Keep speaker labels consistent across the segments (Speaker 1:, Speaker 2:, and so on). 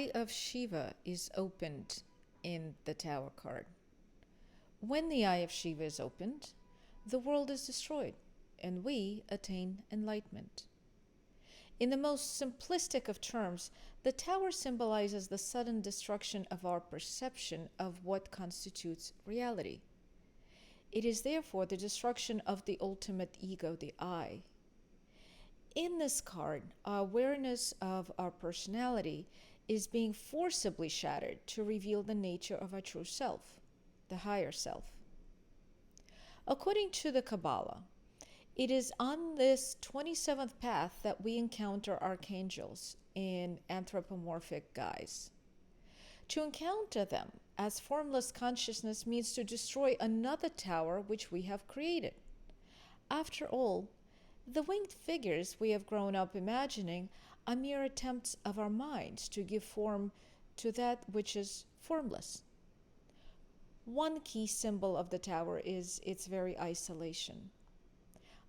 Speaker 1: eye of Shiva is opened in the Tower card. When the eye of Shiva is opened, the world is destroyed and we attain enlightenment. In the most simplistic of terms, the Tower symbolizes the sudden destruction of our perception of what constitutes reality. It is therefore the destruction of the ultimate ego, the I. In this card, our awareness of our personality is being forcibly shattered to reveal the nature of our true self, the higher self. According to the Kabbalah, it is on this 27th path that we encounter archangels in anthropomorphic guise. To encounter them as formless consciousness means to destroy another tower which we have created. After all, the winged figures we have grown up imagining are mere attempts of our minds to give form to that which is formless. One key symbol of the tower is its very isolation.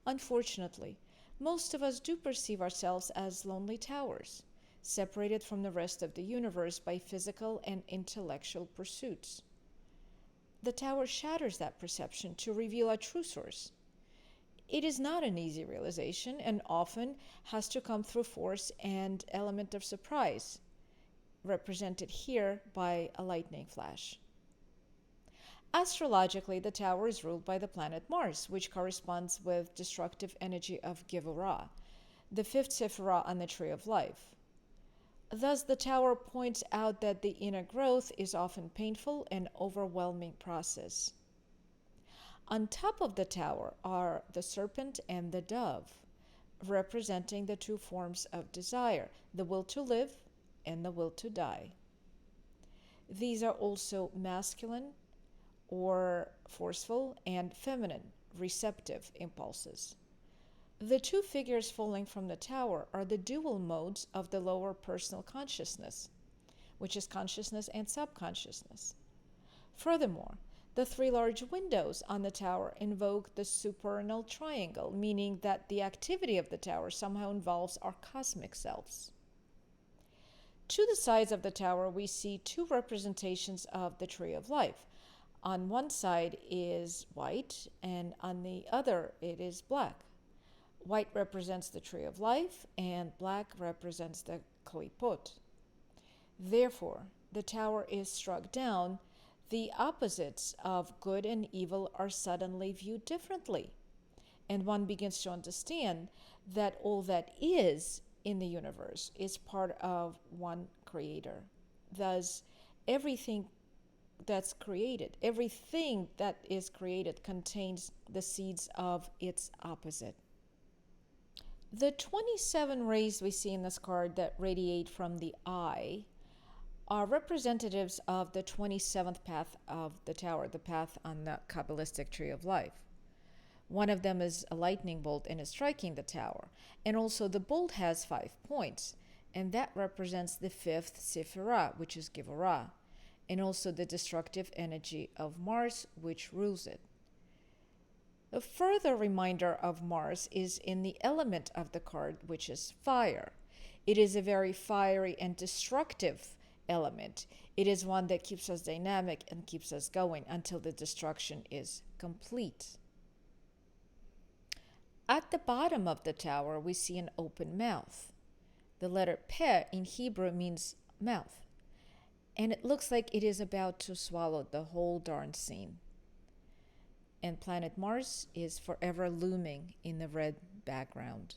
Speaker 1: Unfortunately, most of us do perceive ourselves as lonely towers, separated from the rest of the universe by physical and intellectual pursuits. The tower shatters that perception to reveal our true source. It is not an easy realization and often has to come through force and element of surprise, represented here by a lightning flash. Astrologically, the tower is ruled by the planet Mars, which corresponds with destructive energy of Givora, the fifth Sephirah on the Tree of Life. Thus, the tower points out that the inner growth is often painful and overwhelming process. On top of the tower are the serpent and the dove, representing the two forms of desire, the will to live and the will to die. These are also masculine or forceful and feminine, receptive impulses. The two figures falling from the tower are the dual modes of the lower personal consciousness, which is consciousness and subconsciousness. Furthermore, the three large windows on the tower invoke the supernal triangle, meaning that the activity of the tower somehow involves our cosmic selves. To the sides of the tower, we see two representations of the Tree of Life. On one side is white, and on the other it is black. White represents the Tree of Life, and black represents the Klipot. Therefore, the tower is struck down. The opposites of good and evil are suddenly viewed differently, and one begins to understand that all that is in the universe is part of one creator. Thus, everything that is created contains the seeds of its opposite. The 27 rays we see in this card that radiate from the eye are representatives of the 27th path of the tower, the path on the Kabbalistic Tree of Life. One of them is a lightning bolt and is striking the tower. And also the bolt has 5 points, and that represents the fifth Sephirah, which is Givora, and also the destructive energy of Mars, which rules it. A further reminder of Mars is in the element of the card, which is fire. It is a very fiery and destructive element. It is one that keeps us dynamic and keeps us going until the destruction is complete. At the bottom of the tower, we see an open mouth. The letter Peh in Hebrew means mouth, and it looks like it is about to swallow the whole darn scene. And planet Mars is forever looming in the red background.